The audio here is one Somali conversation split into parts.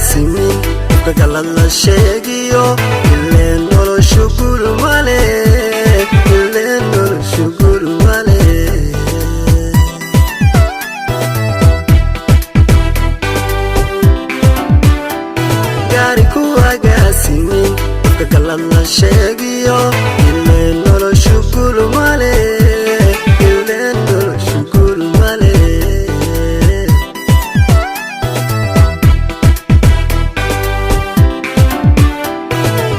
agaasimin qofka galad la sheegiyo ileen noloshu guul male ileen noloshu guul male gaari ku agaasimin qofka galad la sheegiyo ileen noloshu guul male ileen noloshu guul male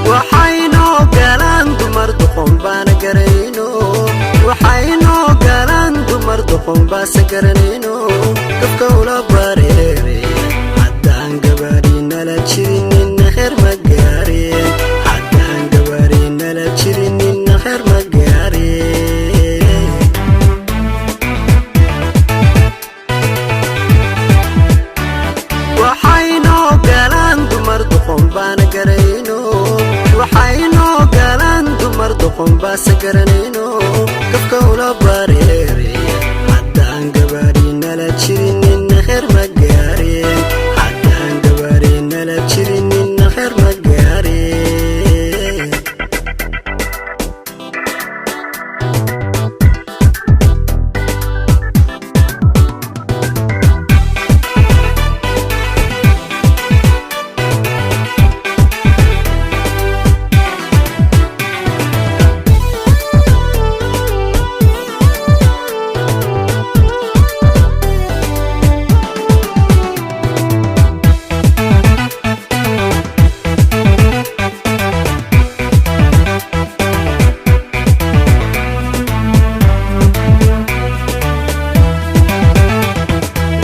waxayno galaan dumar doqon baan garanayno waxayno galaan dumar doqon baas garanayno qofka ula bareere haddaan gabaari nala jirin heer ma gaareen haddaan gabaari nala jirin heer ma gaareen waxayno galaan dumar doqon baan garanayno waxayno galaan dumar doqon baas garanayno qofka ula bareere haddaan gabaari nala jirin heer ma gaareen haddaan gabaari nala jirin heer ma gaareen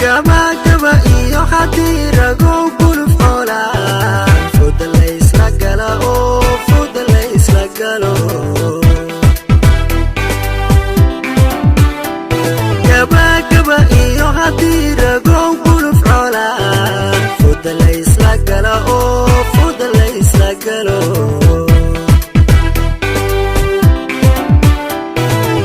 gaba iyo hadirago guluf xola fooda la isla gala oo fooda la isla galo gaba iyo hadirago guluf xola fooda la isla gala oo fooda la isla galo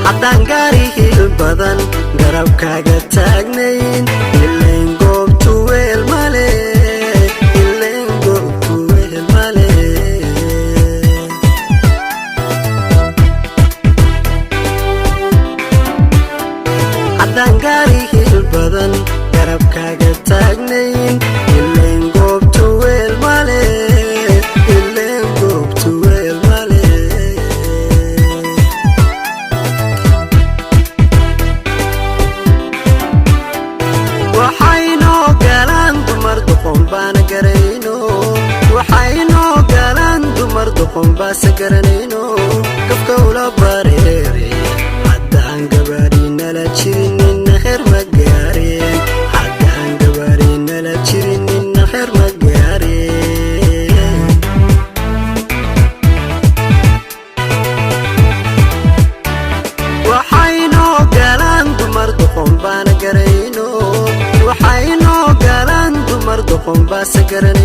haddaan gaari hil badan garabkaaga taagnayn ileen goobtu weel male ileen goobtu weel male haddaan gaari hil badan garabkaaga taagnayn ileen goobtu weel male ileen goobtu weel male waxayno galaan dumar doqon baan garanayno waxayno galaan dumar doqon baas garanayno qofka ula bareere haddaan gabaari nala jirin heer ma gaareen haddaan gabaari nala jirin heer ma gaareen waxayno galaan dumar doqon baan garanayno waxayno galaan dumar doqon baas garanayno